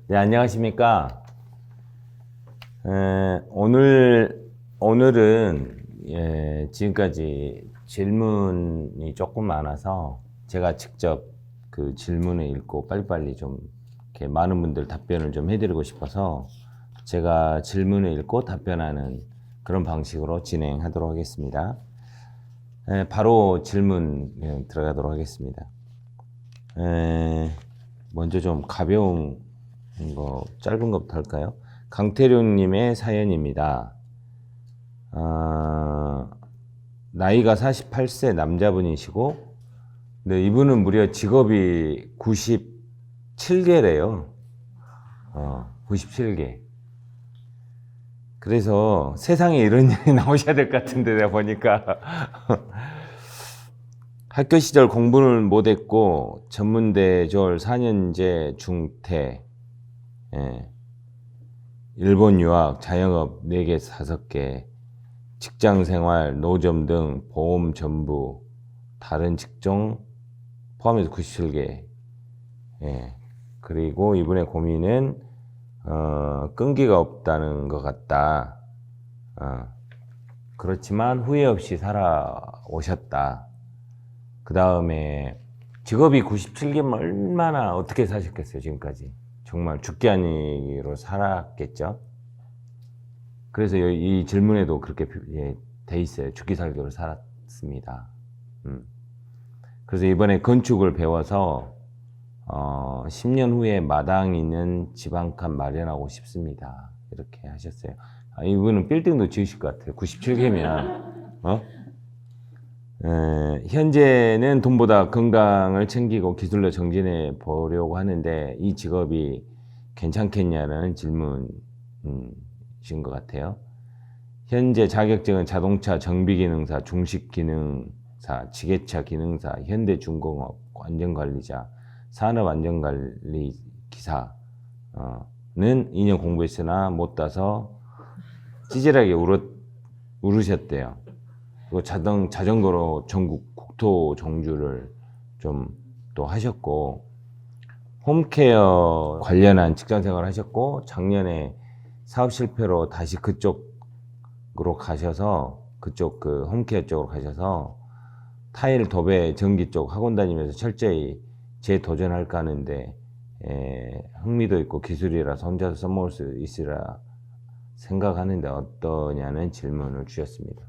네, 안녕하십니까. 오늘은 지금까지 질문이 조금 많아서 제가 직접 그 질문을 읽고 빨리빨리 좀 이렇게 많은 분들 답변을 좀 해드리고 싶어서 제가 질문을 읽고 답변하는 그런 방식으로 진행하도록 하겠습니다. 바로 질문 들어가도록 하겠습니다. 먼저 좀 가벼운 짧은 것부터 할까요? 강태룡님의 사연입니다. 나이가 48세 남자분이시고, 네, 이분은 무려 직업이 97개래요. 97개. 그래서 세상에 이런 일이 나오셔야 될 것 같은데, 내가 보니까. 학교 시절 공부를 못했고, 전문대 졸 4년제 중퇴, 일본 유학, 자영업 4개, 5개, 직장생활, 노점 등 보험 전부, 다른 직종 포함해서 97개. 그리고 이분의 고민은 끈기가 없다는 것 같다. 그렇지만 후회 없이 살아오셨다. 그 다음에 직업이 97개면 얼마나 어떻게 사셨겠어요, 지금까지. 정말 죽기 아니로 살았겠죠. 그래서 이 질문에도 그렇게 돼 있어요. 죽기 살기로 살았습니다. 그래서 이번에 건축을 배워서 10년 후에 마당 있는 집 한 칸 마련하고 싶습니다. 이렇게 하셨어요. 이분은 빌딩도 지으실 것 같아요. 97개면 현재는 돈보다 건강을 챙기고 기술로 정진해 보려고 하는데 이 직업이 괜찮겠냐는 질문이신 것 같아요. 현재 자격증은 자동차 정비기능사, 중식기능사, 지게차 기능사, 현대중공업 안전관리자, 산업안전관리기사는 2년 공부했으나 못 따서 찌질하게 울으셨대요. 그리고 자전거로 전국 국토 정주를 좀 또 하셨고, 홈케어 관련한 직장 생활을 하셨고, 작년에 사업 실패로 다시 그쪽으로 가셔서, 그쪽 그 홈케어 쪽으로 가셔서, 타일, 도배, 전기 쪽 학원 다니면서 철저히 재도전할까 하는데, 흥미도 있고 기술이라서 혼자서 써먹을 수 있으라 생각하는데 어떠냐는 질문을 주셨습니다.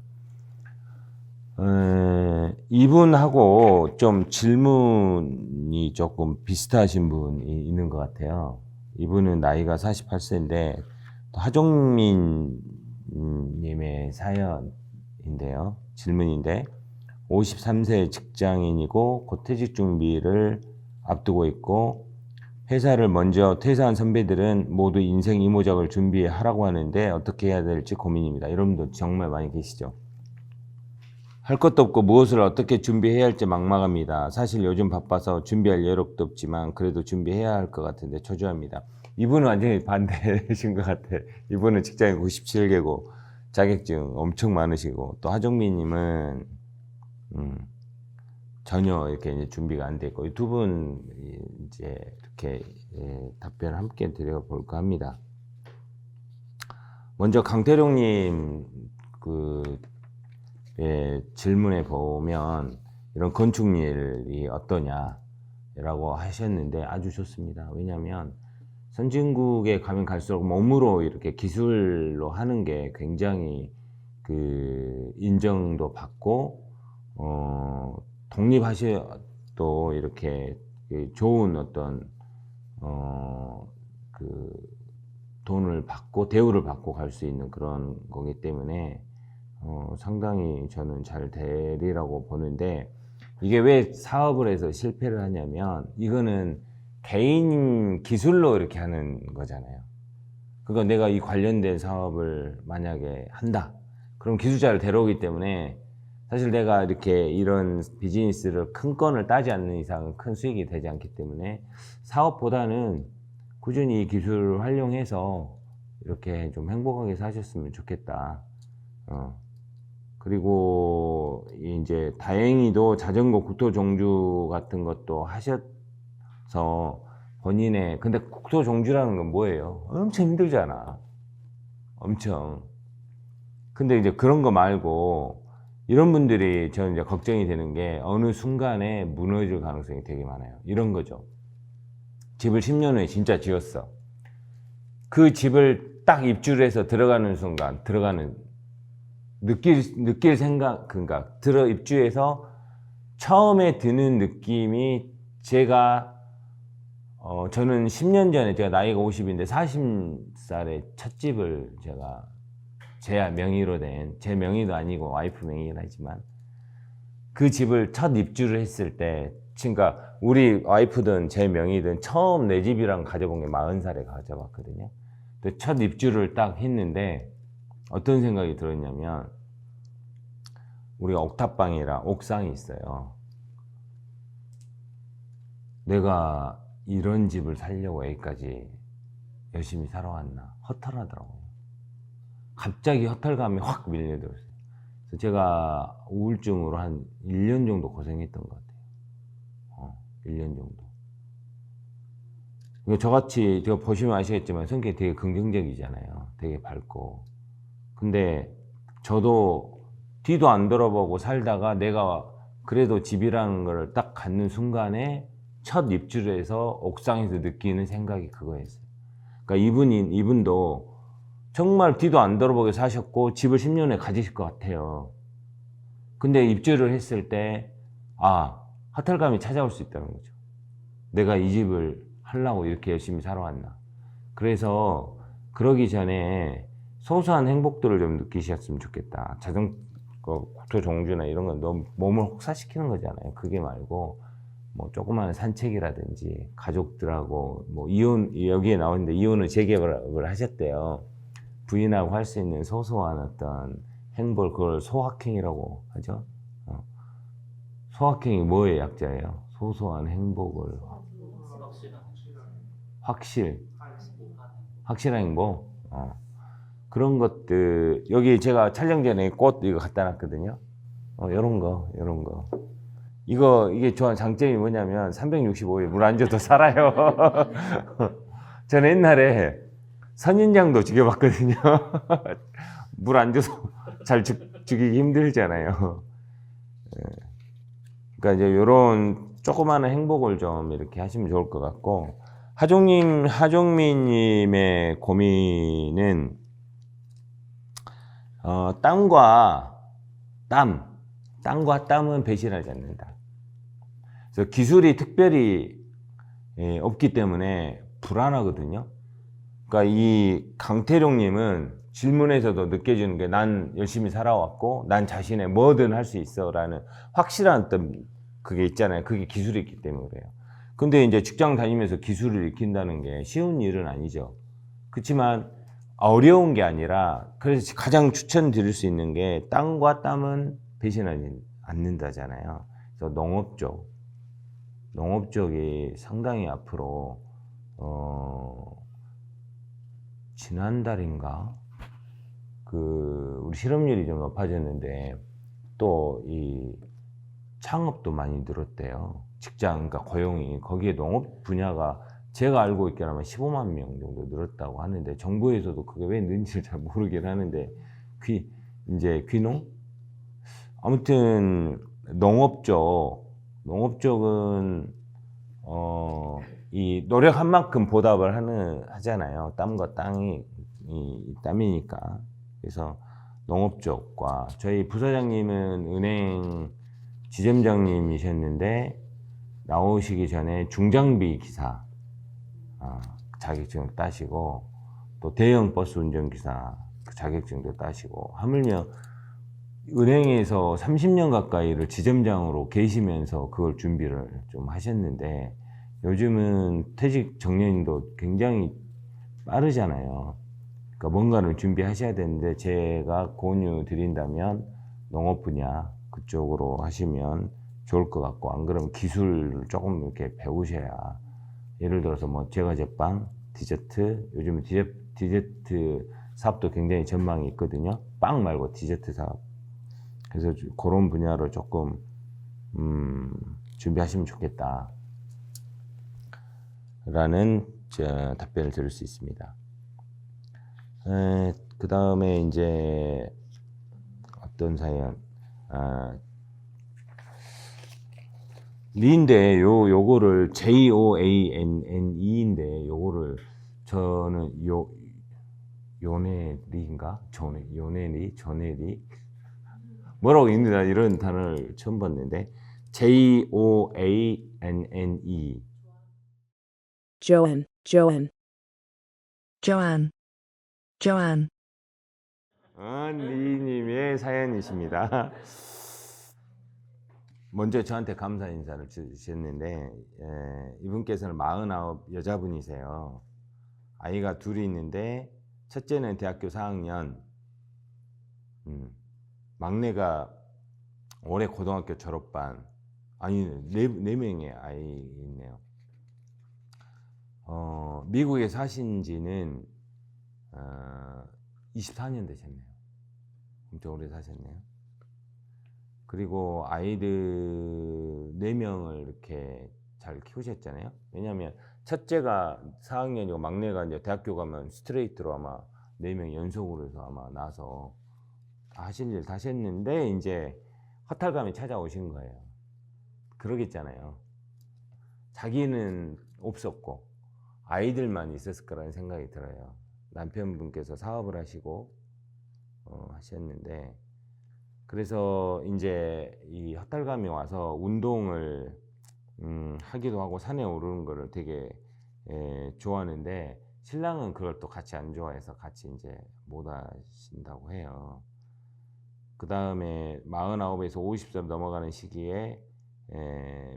이분하고 좀 질문이 조금 비슷하신 분이 있는 것 같아요. 이분은 나이가 48세인데 하종민 님의 사연인데요. 질문인데 53세 직장인이고 곧 퇴직 준비를 앞두고 있고 회사를 먼저 퇴사한 선배들은 모두 인생 이모작을 준비하라고 하는데 어떻게 해야 될지 고민입니다. 여러분도 정말 많이 계시죠? 할 것도 없고 무엇을 어떻게 준비해야 할지 막막합니다. 사실 요즘 바빠서 준비할 여력도 없지만 그래도 준비해야 할 것 같은데 초조합니다. 이분은 완전히 반대신 것 같아. 이분은 직장이 97개고 자격증 엄청 많으시고 또 하정민님은 전혀 이렇게 이제 준비가 안 돼 있고 이 두 분 이제 이렇게 답변을 함께 드려볼까 합니다. 먼저 강태룡님 질문에 보면 이런 건축 일이 어떠냐라고 하셨는데 아주 좋습니다. 왜냐하면 선진국에 가면 갈수록 몸으로 이렇게 기술로 하는 게 굉장히 그 인정도 받고 독립하셔도 이렇게 좋은 어떤 그 돈을 받고 대우를 받고 갈 수 있는 그런 거기 때문에 상당히 저는 잘 되리라고 보는데 이게 왜 사업을 해서 실패를 하냐면 이거는 개인 기술로 이렇게 하는 거잖아요. 그러니까 내가 이 관련된 사업을 만약에 한다. 그럼 기술자를 데려오기 때문에 사실 내가 이렇게 이런 비즈니스를 큰 건을 따지 않는 이상은 큰 수익이 되지 않기 때문에 사업보다는 꾸준히 이 기술을 활용해서 이렇게 좀 행복하게 사셨으면 좋겠다. 그리고 이제 다행히도 자전거 국토 정주 같은 것도 하셔서 본인의, 근데 국토 종주라는 건 뭐예요? 엄청 힘들잖아. 엄청. 근데 이제 그런 거 말고 이런 분들이 저는 이제 걱정이 되는 게 어느 순간에 무너질 가능성이 되게 많아요. 이런 거죠. 집을 10년 후에 진짜 지었어. 그 집을 딱 입주를 해서 들어가는 순간, 느낄 생각, 그러니까 입주해서 처음에 드는 느낌이 저는 10년 전에 제가 나이가 50인데 40살에 첫 집을 제가 제 명의로 제 명의도 아니고 와이프 명의긴 하지만 그 집을 첫 입주를 했을 때, 그러니까 우리 와이프든 제 명의든 처음 내 집이랑 가져본 게 40살에 가져봤거든요. 첫 입주를 딱 했는데 어떤 생각이 들었냐면, 우리가 옥탑방이라 옥상이 있어요. 내가 이런 집을 살려고 여기까지 열심히 살아왔나 허탈하더라고요. 갑자기 허탈감이 확 밀려들었어요. 그래서 제가 우울증으로 한 1년 정도 고생했던 것 같아요. 1년 정도. 저같이, 제가 보시면 아시겠지만 성격이 되게 긍정적이잖아요. 되게 밝고. 근데 저도 뒤도 안 돌아보고 살다가 내가 그래도 집이라는 걸 딱 갖는 순간에 첫 입주를 해서 옥상에서 느끼는 생각이 그거였어요. 그러니까 이분도 정말 뒤도 안 돌아보게 사셨고 집을 10년에 가지실 것 같아요. 근데 입주를 했을 때 허탈감이 찾아올 수 있다는 거죠. 내가 이 집을 하려고 이렇게 열심히 살아왔나. 그래서 그러기 전에 소소한 행복들을 좀 느끼셨으면 좋겠다. 국토 종주나 이런 건 너무 몸을 혹사시키는 거잖아요. 그게 말고 뭐 조그마한 산책이라든지 가족들하고 뭐 여기에 나오는데 이혼을 재개발을 하셨대요. 부인하고 할 수 있는 소소한 어떤 행복, 그걸 소확행이라고 하죠. 소확행이 뭐의 약자예요? 소소한 행복을. 확실한 행복. 그런 것들, 여기 제가 촬영 전에 꽃 이거 갖다 놨거든요. 요런 거. 이게 좋아하는 장점이 뭐냐면 365일 물 안 줘도 살아요. 저는 옛날에 선인장도 죽여봤거든요. 물 안 줘서 잘 죽이기 힘들잖아요. 그러니까 이제 요런 조그마한 행복을 좀 이렇게 하시면 좋을 것 같고, 하종민님의 고민은 땅과 땀은 배신하지 않는다. 그래서 기술이 특별히 없기 때문에 불안하거든요. 그러니까 이 강태룡님은 질문에서도 느껴지는 게, 난 열심히 살아왔고 난 자신의 뭐든 할 수 있어 라는 확실한 어떤 그게 있잖아요. 그게 기술이 있기 때문에 그래요. 근데 이제 직장 다니면서 기술을 익힌다는 게 쉬운 일은 아니죠. 그렇지만 어려운 게 아니라, 그래서 가장 추천드릴 수 있는 게 땅과 땀은 배신하지 않는다잖아요. 그래서 농업 쪽이 상당히 앞으로 지난달인가 우리 실업률이 좀 높아졌는데 또 이 창업도 많이 늘었대요. 그러니까 고용이, 거기에 농업 분야가 제가 알고 있기로는 15만 명 정도 늘었다고 하는데, 정부에서도 그게 왜 는지를 잘 모르긴 하는데, 귀농? 아무튼 농업 쪽은 이 노력한 만큼 보답을 하잖아요. 땀과 땀이니까. 그래서 농업 쪽과, 저희 부사장님은 은행 지점장님이셨는데 나오시기 전에 중장비 기사 자격증을 따시고, 또 대형 버스 운전기사 자격증도 따시고, 하물며 은행에서 30년 가까이를 지점장으로 계시면서 그걸 준비를 좀 하셨는데, 요즘은 퇴직 정년도 굉장히 빠르잖아요. 그러니까 뭔가를 준비하셔야 되는데, 제가 권유 드린다면 농업 분야 그쪽으로 하시면 좋을 것 같고, 안 그러면 기술을 조금 이렇게 배우셔야, 예를 들어서 뭐 제과제빵, 디저트, 요즘은 디저트 사업도 굉장히 전망이 있거든요. 빵 말고 디저트 사업. 그래서 그런 분야로 조금 준비하시면 좋겠다. 라는 답변을 들을 수 있습니다. 그 다음에 이제 어떤 사연, 리인데 요거를 JOANNE인데 요거를 저는 요네리인가? 조네리 뭐라고 읽는다 이런 단어를 처음 봤는데 JOANNE Joanne, Joanne, Joanne, Joanne. 리님의 사연이십니다. 먼저 저한테 감사 인사를 주셨는데 이분께서는 49 여자분이세요. 아이가 둘이 있는데 첫째는 대학교 4학년, 막내가 올해 고등학교 졸업반. 아니 네 명의 아이 있네요. 미국에 사신 지는 24년 되셨네요. 엄청 오래 사셨네요. 그리고 아이들 4명을 이렇게 잘 키우셨잖아요. 왜냐하면 첫째가 4학년이고 막내가 이제 대학교 가면 스트레이트로 아마 4명 연속으로 해서 아마 나서 하실 일 다 하셨는데 이제 허탈감이 찾아오신 거예요. 그러겠잖아요. 자기는 없었고 아이들만 있었을 거라는 생각이 들어요. 남편분께서 사업을 하시고 하셨는데 그래서 이제 이 허탈감이 와서 운동을 하기도 하고 산에 오르는 거를 되게 좋아하는데 신랑은 그걸 또 같이 안 좋아해서 같이 이제 못 하신다고 해요. 그 다음에 49에서 50살 넘어가는 시기에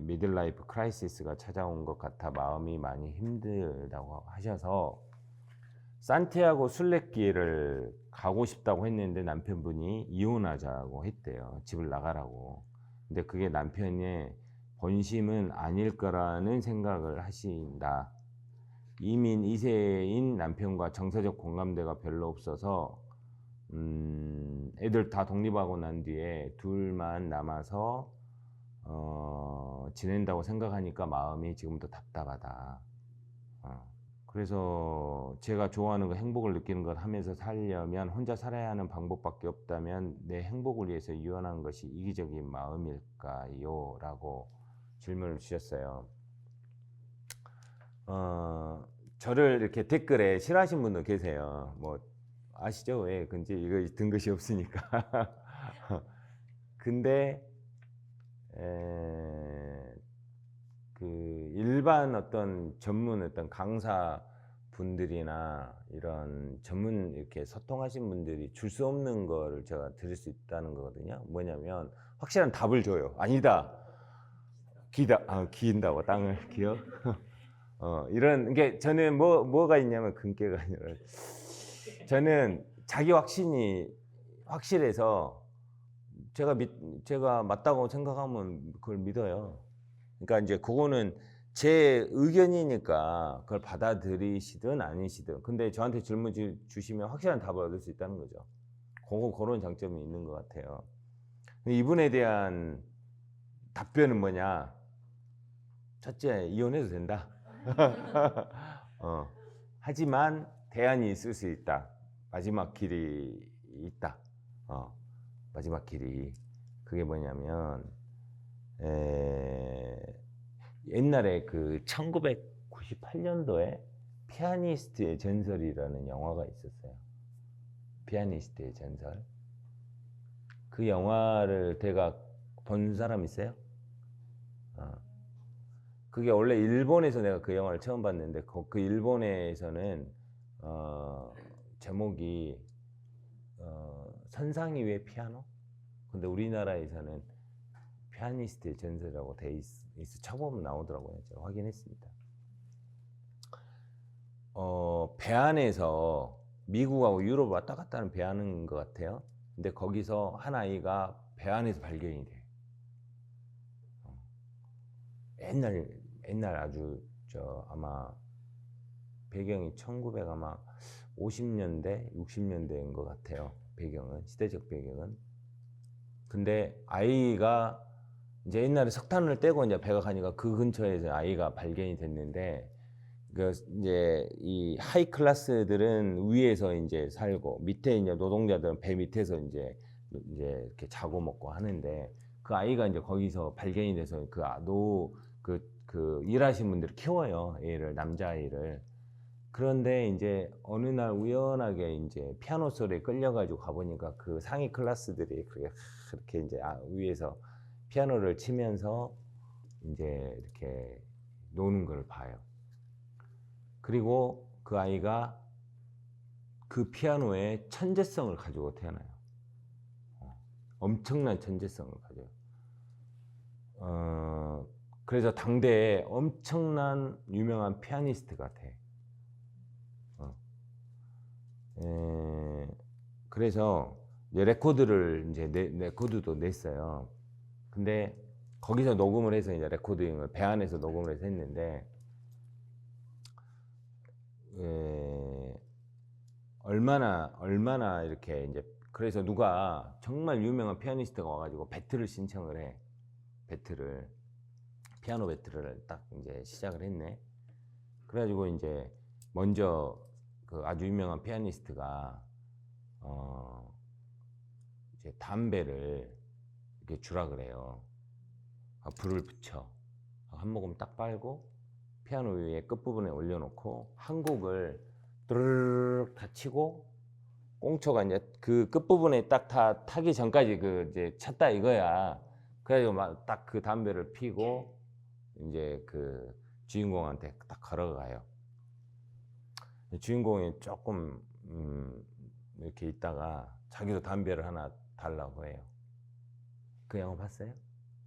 미들라이프 크라이시스가 찾아온 것 같아 마음이 많이 힘들다고 하셔서 산티아고 순례길을 가고 싶다고 했는데 남편분이 이혼하자고 했대요. 집을 나가라고. 근데 그게 남편의 본심은 아닐 거라는 생각을 하신다. 이민 2세인 남편과 정서적 공감대가 별로 없어서 애들 다 독립하고 난 뒤에 둘만 남아서 지낸다고 생각하니까 마음이 지금도 답답하다. 그래서 제가 좋아하는 거 행복을 느끼는 것 하면서 살려면 혼자 살아야 하는 방법밖에 없다면 내 행복을 위해서 이혼하는 것이 이기적인 마음일까요? 라고 질문을 주셨어요. 저를 이렇게 댓글에 싫어하신 분도 계세요. 뭐 아시죠? 왜 근데 이거 든 것이 없으니까. 근데 그 일반 어떤 전문 어떤 강사 분들이나 이런 전문 이렇게 소통하신 분들이 줄 수 없는 거를 제가 드릴 수 있다는 거거든요. 뭐냐면 확실한 답을 줘요. 아니다. 기인다고 땅을 기어. 이런 게 저는 뭐가 있냐면 근깨가 아니라 저는 자기 확신이 확실해서 제가 맞다고 생각하면 그걸 믿어요. 그러니까 이제 그거는 제 의견이니까 그걸 받아들이시든 아니시든. 근데 저한테 질문 주시면 확실한 답을 얻을 수 있다는 거죠. 그런 장점이 있는 것 같아요. 이분에 대한 답변은 뭐냐? 첫째, 이혼해도 된다. 하지만 대안이 있을 수 있다. 마지막 길이 있다. 마지막 길이. 그게 뭐냐면 옛날에 그 1998년도에 피아니스트의 전설이라는 영화가 있었어요. 피아니스트의 전설. 그 영화를 제가 본 사람 있어요? 그게 원래 일본에서 내가 그 영화를 처음 봤는데 그 일본에서는 제목이 선상 위의 피아노? 근데 우리나라에서는 피아니스트의 전설이라고 돼 있어. 쳐보면 나오더라고요. 제가 확인했습니다. 배 안에서 미국하고 유럽 왔다 갔다 하는 배 하는 것 같아요. 근데 거기서 한 아이가 배 안에서 발견이 돼. 옛날 아주 아마 배경이 1900 아마 50년대, 60년대인 것 같아요. 배경은 시대적 배경은. 근데 아이가 이제 옛날에 석탄을 떼고 이제 배가 가니까 그 근처에서 아이가 발견이 됐는데 그 이제 이 하이 클래스들은 위에서 이제 살고 밑에 이제 노동자들은 배 밑에서 이제 이렇게 자고 먹고 하는데 그 아이가 이제 거기서 발견이 돼서 그 일하신 분들이 키워요. 애를 남자아이를. 그런데 이제 어느 날 우연하게 이제 피아노 소리에 끌려가지고 가보니까 그 상위 클래스들이 그렇게 이제 위에서 피아노를 치면서 이제 이렇게 노는 걸 봐요. 그리고 그 아이가 그 피아노의 천재성을 가지고 태어나요. 엄청난 천재성을 가져요. 그래서 당대에 엄청난 유명한 피아니스트 같아. 그래서 이제 레코드를 이제 레코드도 냈어요. 근데 거기서 녹음을 해서 이제 레코딩을 배 안에서 녹음을 해서 했는데 얼마나 이렇게 이제 그래서 누가 정말 유명한 피아니스트가 와가지고 배틀을 신청을 해. 피아노 배틀을 딱 이제 시작을 했네. 그래가지고 이제 먼저 그 아주 유명한 피아니스트가 이제 담배를 이렇게 주라 그래요. 불을 붙여 한 모금 딱 빨고 피아노 위에 끝부분에 올려놓고 한 곡을 드르륵 다 치고 꽁초가 이제 그 끝부분에 딱 다 타기 전까지 그 이제 찼다 이거야. 그래가지고 막 딱 그 담배를 피고 이제 그 주인공한테 딱 걸어가요. 주인공이 조금 이렇게 있다가 자기도 담배를 하나 달라고 해요. 그 영화 봤어요?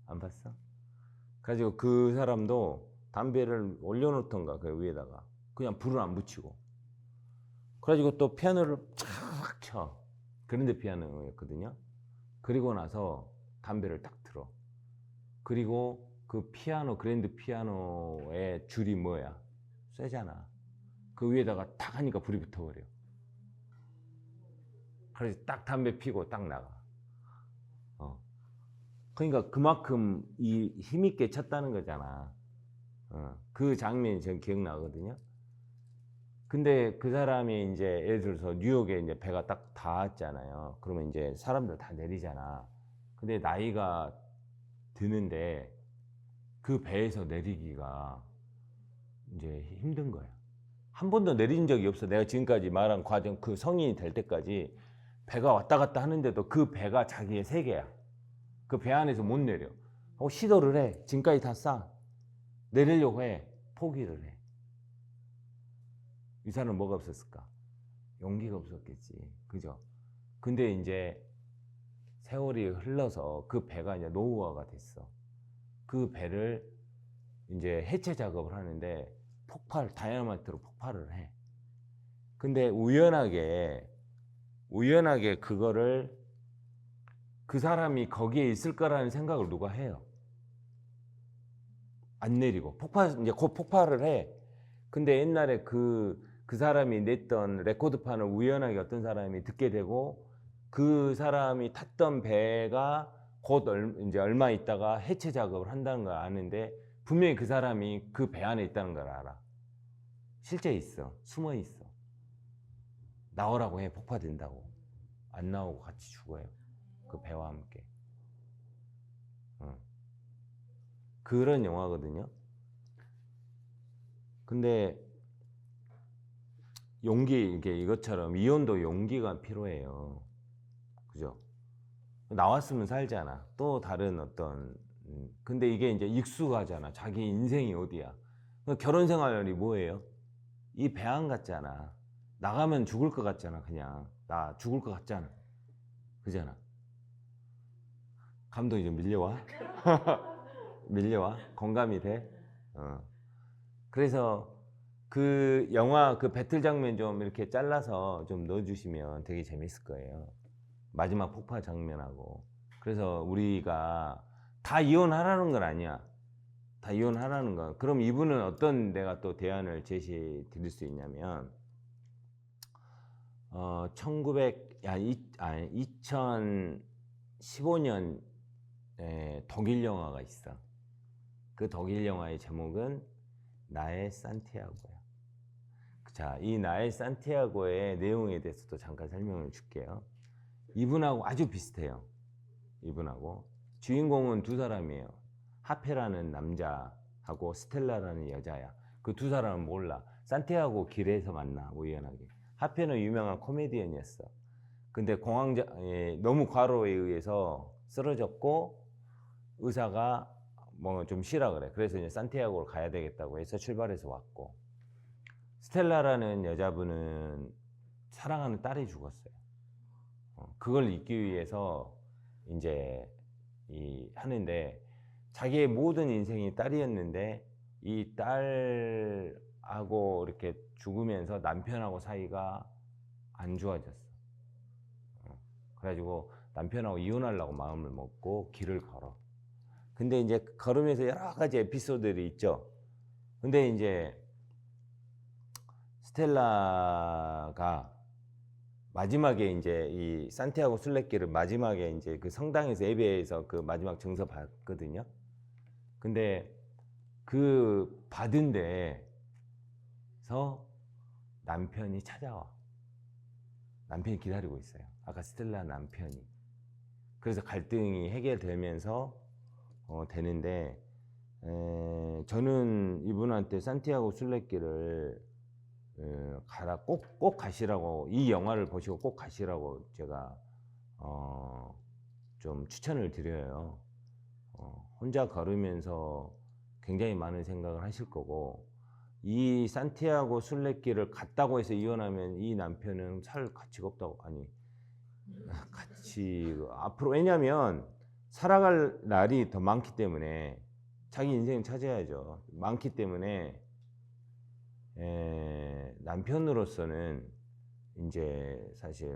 안 봤어? 그래가지고 그 사람도 담배를 올려놓던가 그 위에다가 그냥 불을 안 붙이고 그래가지고 또 피아노를 촥 쳐. 그런데 피아노였거든요. 그리고 나서 담배를 딱 틀어. 그리고 그 피아노 그랜드 피아노의 줄이 뭐야? 쇠잖아. 그 위에다가 탁 하니까 불이 붙어버려. 그래서 딱 담배 피고 딱 나가. 그러니까 그만큼 이 힘있게 쳤다는 거잖아. 그 장면이 전 기억나거든요. 근데 그 사람이 이제 예를 들어서 뉴욕에 이제 배가 딱 닿았잖아요. 그러면 이제 사람들 다 내리잖아. 근데 나이가 드는데 그 배에서 내리기가 이제 힘든 거야. 한 번도 내린 적이 없어. 내가 지금까지 말한 과정, 그 성인이 될 때까지 배가 왔다 갔다 하는데도 그 배가 자기의 세계야. 그 배 안에서 못 내려. 시도를 해. 지금까지 다 싸. 내리려고 해. 포기를 해. 이 사람은 뭐가 없었을까? 용기가 없었겠지. 그죠? 근데 이제 세월이 흘러서 그 배가 이제 노후화가 됐어. 그 배를 이제 해체 작업을 하는데 다이너마이트로 폭발을 해. 근데 우연하게 그거를 그 사람이 거기에 있을 거라는 생각을 누가 해요. 안 내리고 이제 곧 폭발을 해. 근데 옛날에 그 사람이 냈던 레코드판을 우연하게 어떤 사람이 듣게 되고 그 사람이 탔던 배가 곧 이제 얼마 있다가 해체 작업을 한다는 걸 아는데 분명히 그 사람이 그 배 안에 있다는 걸 알아. 실제 있어. 숨어 있어. 나오라고 해. 폭파된다고. 안 나오고 같이 죽어요. 그 배와 함께. 그런 영화거든요. 근데 이것처럼 이혼도 용기가 필요해요. 그죠? 나왔으면 살잖아. 또 다른 근데 이게 이제 익숙하잖아. 자기 인생이 어디야. 결혼 생활이 뭐예요? 이 배안 같잖아. 나가면 죽을 것 같잖아. 그냥 나 죽을 것 같잖아. 그잖아. 감독이 좀 밀려와? 밀려와? 공감이 돼? 그래서 그 영화 그 배틀 장면 좀 이렇게 잘라서 좀 넣어주시면 되게 재밌을 거예요. 마지막 폭파 장면하고. 그래서 우리가 다 이혼하라는 건 아니야. 다 이혼하라는 건. 그럼 이분은 어떤 내가 또 대안을 제시해 드릴 수 있냐면 2015년에 독일 영화가 있어. 그 독일 영화의 제목은 나의 산티아고야. 자, 이 나의 산티아고의 내용에 대해서도 잠깐 설명을 줄게요. 이분하고 아주 비슷해요. 이분하고. 주인공은 두 사람이에요. 하페라는 남자하고 스텔라라는 여자야. 그 두 사람은 몰라. 산티아고 길에서 만나, 우연하게. 하페는 유명한 코미디언이었어. 근데 너무 과로에 의해서 쓰러졌고, 의사가 뭐 좀 쉬라 그래. 그래서 이제 산티아고를 가야 되겠다고 해서 출발해서 왔고, 스텔라라는 여자분은 사랑하는 딸이 죽었어요. 그걸 잊기 위해서 이제 하는데, 자기의 모든 인생이 딸이었는데 이 딸하고 이렇게 죽으면서 남편하고 사이가 안 좋아졌어. 그래가지고 남편하고 이혼하려고 마음을 먹고 길을 걸어. 근데 이제 걸으면서 여러 가지 에피소드들이 있죠. 근데 이제 스텔라가 마지막에 이제 이 산티아고 순례길을 마지막에 이제 그 성당에서 예배에서 그 마지막 증서 받거든요. 근데 그 받은 데서 남편이 찾아와. 남편이 기다리고 있어요. 아까 스텔라 남편이. 그래서 갈등이 해결되면서 되는데, 저는 이분한테 산티아고 순례길을 꼭 가시라고, 이 영화를 보시고 꼭 가시라고 제가 좀 추천을 드려요. 혼자 걸으면서 굉장히 많은 생각을 하실 거고, 이 산티아고 순례길을 갔다고 해서 이혼하면 이 남편은 살 가치가 없다고. 아니, 앞으로, 왜냐면 살아갈 날이 더 많기 때문에, 자기 인생을 찾아야죠. 많기 때문에 남편으로서는 이제 사실,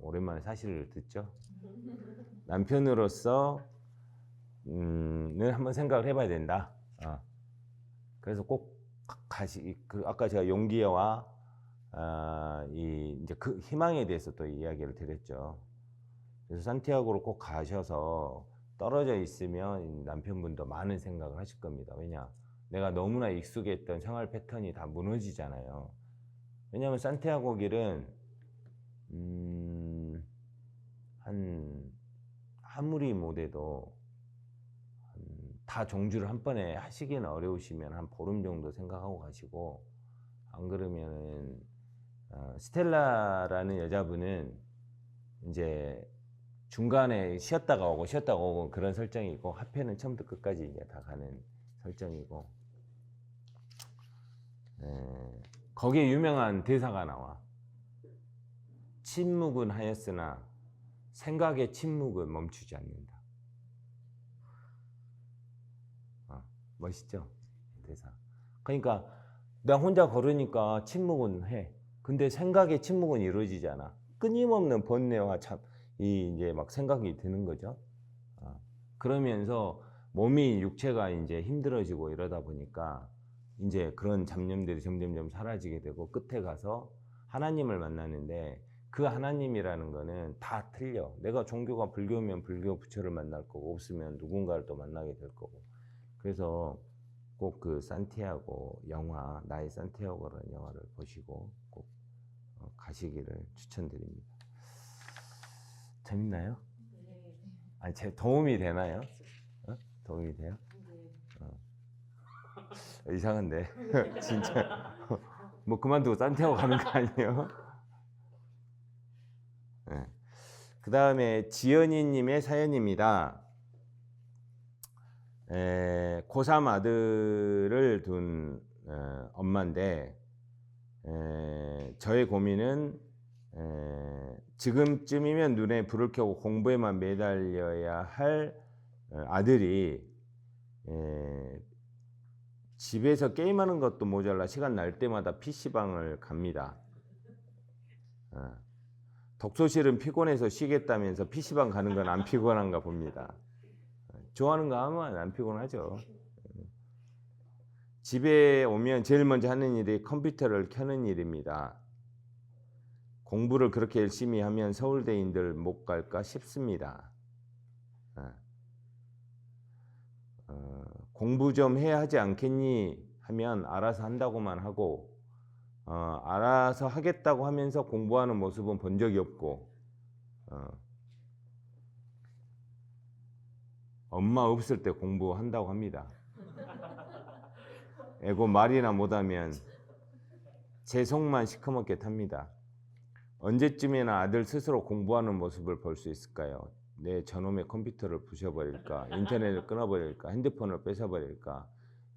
오랜만에 사실을 듣죠. 남편으로서 는 한번 생각을 해봐야 된다. 그래서 꼭 아까 제가 용기와 이제 그 희망에 대해서 또 이야기를 드렸죠. 그래서 산티아고로 꼭 가셔서 떨어져 있으면 남편분도 많은 생각을 하실 겁니다. 왜냐? 내가 너무나 익숙했던 생활 패턴이 다 무너지잖아요. 왜냐하면 산티아고 길은 아무리 못해도 다 종주를 한 번에 하시기는 어려우시면 한 보름 정도 생각하고 가시고, 안 그러면은 스텔라라는 여자분은 이제 중간에 쉬었다가 오고 그런 설정이고, 하페는 처음부터 끝까지 이제 다 가는 설정이고, 거기에 유명한 대사가 나와. 침묵은 하였으나 생각의 침묵은 멈추지 않는다. 멋있죠? 대사. 그러니까 나 혼자 걸으니까 침묵은 해. 근데 생각의 침묵은 이루어지지 않아. 끊임없는 번뇌와 이제 막 생각이 드는 거죠. 그러면서 몸이, 육체가 이제 힘들어지고 이러다 보니까 이제 그런 잡념들이 점점점 사라지게 되고, 끝에 가서 하나님을 만나는데, 그 하나님이라는 거는 다 틀려. 내가 종교가 불교면 불교 부처를 만날 거고, 없으면 누군가를 또 만나게 될 거고. 그래서 꼭 그 산티아고 영화, 나의 산티아고라는 영화를 보시고 꼭 가시기를 추천드립니다. 재밌나요? 네. 아니, 도움이 되나요? 도움이 돼요? 이상한데. 진짜. 뭐 그만두고 산티아고 가는 거 아니에요? 네. 그 다음에 지연이님의 사연입니다. 고3 아들을 둔 엄마인데, 저의 고민은 지금쯤이면 눈에 불을 켜고 공부에만 매달려야 할 아들이 집에서 게임하는 것도 모자라 시간 날 때마다 PC방을 갑니다. 독서실은 피곤해서 쉬겠다면서 PC방 가는 건 안 피곤한가 봅니다. 좋아하는 거 하면 안 피곤하죠. 집에 오면 제일 먼저 하는 일이 컴퓨터를 켜는 일입니다. 공부를 그렇게 열심히 하면 서울대인들 못 갈까 싶습니다. 공부 좀 해야 하지 않겠니? 하면 알아서 한다고만 하고, 알아서 하겠다고 하면서 공부하는 모습은 본 적이 없고, 엄마 없을 때 공부한다고 합니다. 애고 말이나 못하면 제 속만 시커멓게 탑니다. 언제쯤이나 아들 스스로 공부하는 모습을 볼 수 있을까요? 내 저놈의 컴퓨터를 부셔버릴까? 인터넷을 끊어버릴까? 핸드폰을 뺏어버릴까?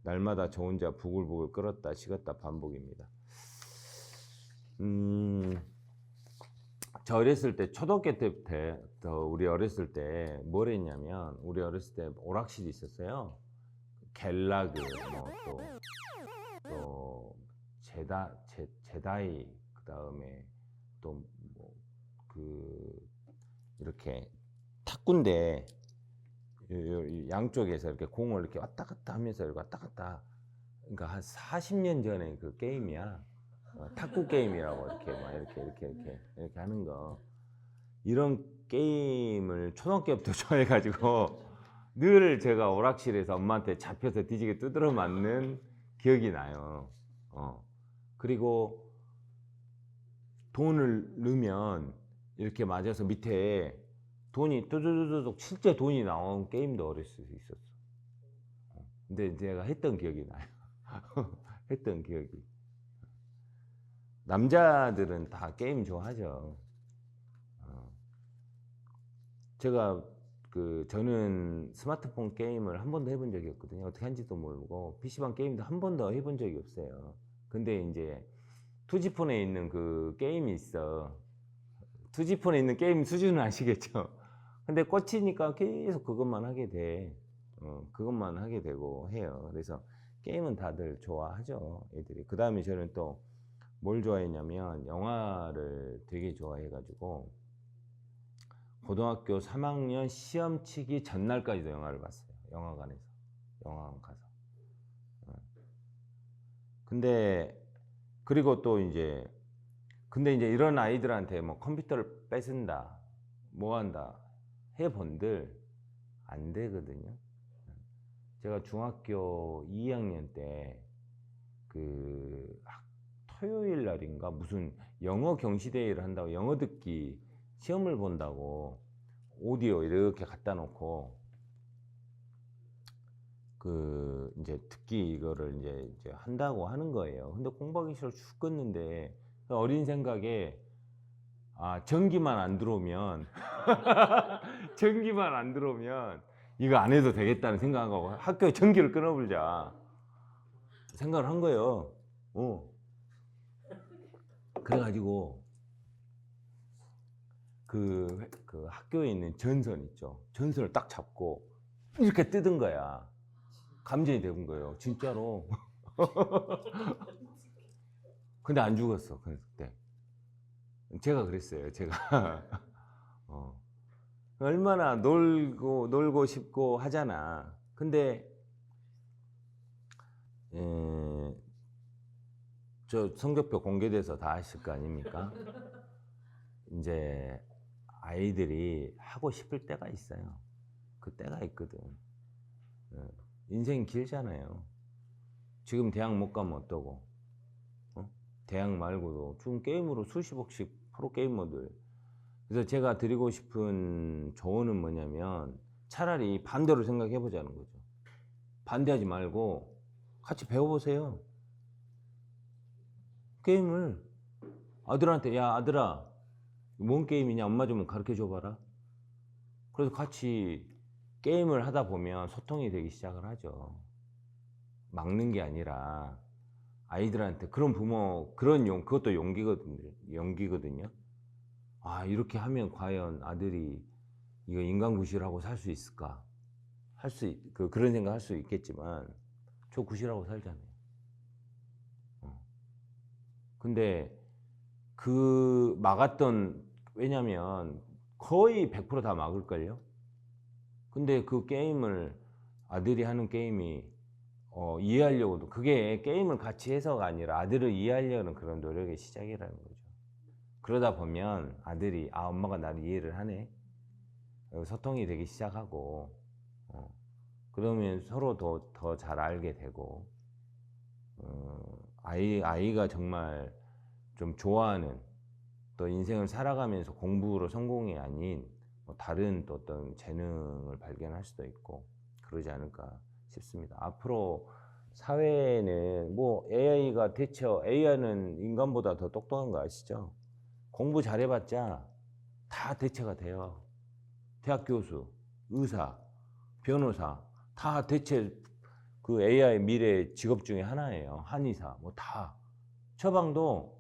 날마다 저 혼자 부글부글 끓었다 식었다 반복입니다. 저 어렸을 때 초등학교 때부터 우리 어렸을 때 뭘 했냐면 우리 어렸을 때 오락실이 있었어요. 갤라그 또 제다이 그다음에 또 뭐 이렇게 탁구인데 양쪽에서 이렇게 공을 이렇게 왔다 갔다 하면서 이렇게 왔다 갔다, 그러니까 한 40년 전에 그 게임이야. 탁구 게임이라고 이렇게 하는 거. 이런 게임을 초등학교부터 좋아해가지고 늘 제가 오락실에서 엄마한테 잡혀서 뒤지게 두드려 맞는 기억이 나요. 그리고 돈을 넣으면 이렇게 맞아서 밑에 돈이 뚜두두둑 실제 돈이 나온 게임도 어렸을 수 있었어. 근데 제가 했던 기억이 나요. 했던 기억이. 남자들은 다 게임 좋아하죠. 제가 저는 스마트폰 게임을 한 번도 해본 적이 없거든요. 어떻게 하는지도 모르고 PC방 게임도 한 번도 해본 적이 없어요. 근데 이제 투지폰에 있는 그 게임이 있어. 투지폰에 있는 게임 수준은 아시겠죠? 근데 꽂히니까 계속 그것만 하게 돼. 그것만 하게 되고 해요. 그래서 게임은 다들 좋아하죠, 애들이. 그 다음에 저는 또 뭘 좋아했냐면 영화를 되게 좋아해가지고 고등학교 3학년 시험 치기 전날까지도 영화를 봤어요. 영화관 가서. 근데 그리고 또 이제 근데 이제 이런 아이들한테 뭐 컴퓨터를 뺏은다, 뭐 한다 해본들 안 되거든요. 제가 중학교 2학년 때 토요일 날인가 무슨 영어 경시대회를 한다고 영어 듣기 시험을 본다고 오디오 이렇게 갖다 놓고 이제 듣기 이거를 이제 한다고 하는 거예요. 근데 공부하기 싫어 죽겠는데 어린 생각에 전기만 안 들어오면 전기만 안 들어오면 이거 안 해도 되겠다는 생각하고 학교에 전기를 끊어버리자 생각을 한 거예요. 그래가지고 그 학교에 있는 전선 있죠. 전선을 딱 잡고 이렇게 뜯은 거야. 감전이 된 거예요. 진짜로. 근데 안 죽었어. 그때. 제가 그랬어요. 제가. 얼마나 놀고 싶고 하잖아. 근데 저 성적표 공개돼서 다 아실 거 아닙니까? 이제 아이들이 하고 싶을 때가 있어요. 그 때가 있거든. 인생이 길잖아요. 지금 대학 못 가면 어떠고, 대학 말고도 지금 게임으로 수십억씩 프로게이머들. 그래서 제가 드리고 싶은 조언은 뭐냐면 차라리 반대로 생각해 보자는 거죠. 반대하지 말고 같이 배워보세요. 게임을 아들한테, 야 아들아 뭔 게임이냐 엄마 좀 가르쳐 줘봐라. 그래서 같이 게임을 하다 보면 소통이 되기 시작을 하죠. 막는 게 아니라 아이들한테 그런 부모 그것도 용기거든요. 이렇게 하면 과연 아들이 이거 인간구실하고 살 수 있을까? 그런 생각 할 수 있겠지만 저 구실하고 살잖아요. 근데 왜냐면 거의 100% 다 막을걸요? 근데 그 게임을 아들이 하는 게임이 이해하려고도 그게 게임을 같이 해서가 아니라 아들을 이해하려는 그런 노력의 시작이라는 거죠. 그러다 보면 아들이 엄마가 나를 이해를 하네, 소통이 되기 시작하고 그러면 서로 더 잘 알게 되고 아이가 정말 좀 좋아하는 또 인생을 살아가면서 공부로 성공이 아닌 뭐 다른 또 어떤 재능을 발견할 수도 있고 그러지 않을까 싶습니다. 앞으로 사회에는 뭐 AI는 인간보다 더 똑똑한 거 아시죠? 공부 잘해봤자 다 대체가 돼요. 대학 교수, 의사, 변호사 다 대체 그 AI 미래 직업 중에 하나예요. 한의사 뭐 다. 처방도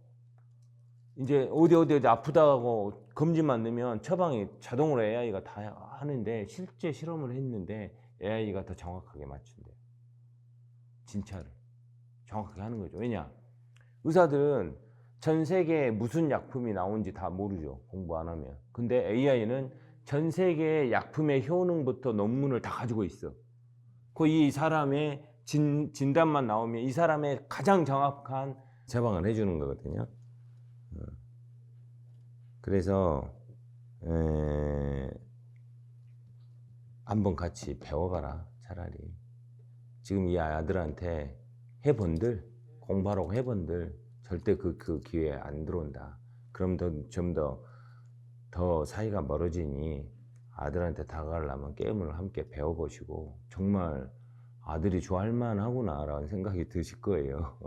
이제 어디 아프다고 검진만 넣으면 처방이 자동으로 AI가 다 하는데 실제 실험을 했는데 AI가 더 정확하게 맞춘대요. 진찰을 정확하게 하는 거죠. 왜냐? 의사들은 전 세계에 무슨 약품이 나온지 다 모르죠. 공부 안 하면. 근데 AI는 전 세계의 약품의 효능부터 논문을 다 가지고 있어. 이 사람의 진단만 나오면 이 사람의 가장 정확한 처방을 해주는 거거든요. 그래서 한번 같이 배워봐라 차라리. 지금 이 아들한테 해본들 공부하라고 해본들 절대 그 기회에 안 들어온다. 그럼 좀 더 사이가 멀어지니 아들한테 다가가려면 게임을 함께 배워보시고 정말 아들이 좋아할 만하구나 라는 생각이 드실 거예요.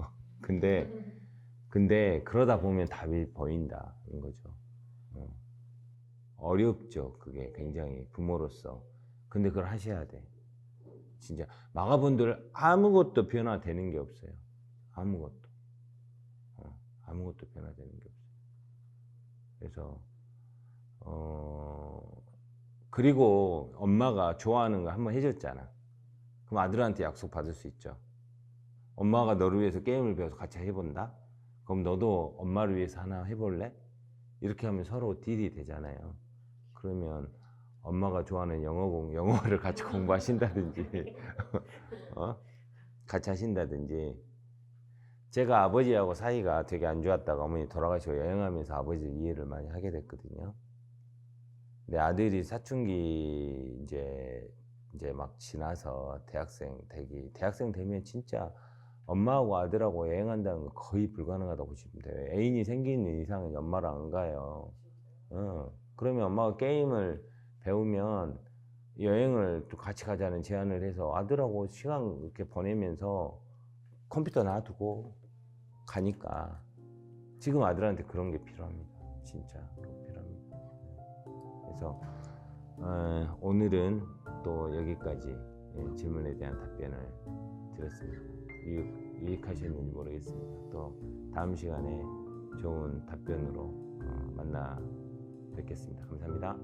근데 그러다 보면 답이 보인다는 거죠. 어렵죠. 그게 굉장히 부모로서. 근데 그걸 하셔야 돼. 진짜 마가본들 아무것도 변화되는 게 없어요. 아무것도 변화되는 게 없어요. 그래서 그리고 엄마가 좋아하는 거 한번 해줬잖아. 그럼 아들한테 약속 받을 수 있죠. 엄마가 너를 위해서 게임을 배워서 같이 해본다? 그럼 너도 엄마를 위해서 하나 해볼래? 이렇게 하면 서로 딜이 되잖아요. 그러면 엄마가 좋아하는 영어를 같이 공부하신다든지 같이 하신다든지. 제가 아버지하고 사이가 되게 안 좋았다가 어머니 돌아가시고 여행하면서 아버지를 이해를 많이 하게 됐거든요. 근데 아들이 사춘기 이제 막 지나서 대학생 되면 진짜 엄마하고 아들하고 여행한다는 거 거의 불가능하다고 보시면 돼요. 애인이 생기는 이상은 엄마랑 안 가요. 그러면 엄마가 게임을 배우면 여행을 또 같이 가자는 제안을 해서 아들하고 시간 이렇게 보내면서 컴퓨터 놔두고 가니까 지금 아들한테 그런 게 필요합니다. 진짜 꼭 필요합니다. 그래서 오늘은 또 여기까지 질문에 대한 답변을 드렸습니다. 유익하셨는지 모르겠습니다. 또 다음 시간에 좋은 답변으로 만나 뵙겠습니다. 감사합니다.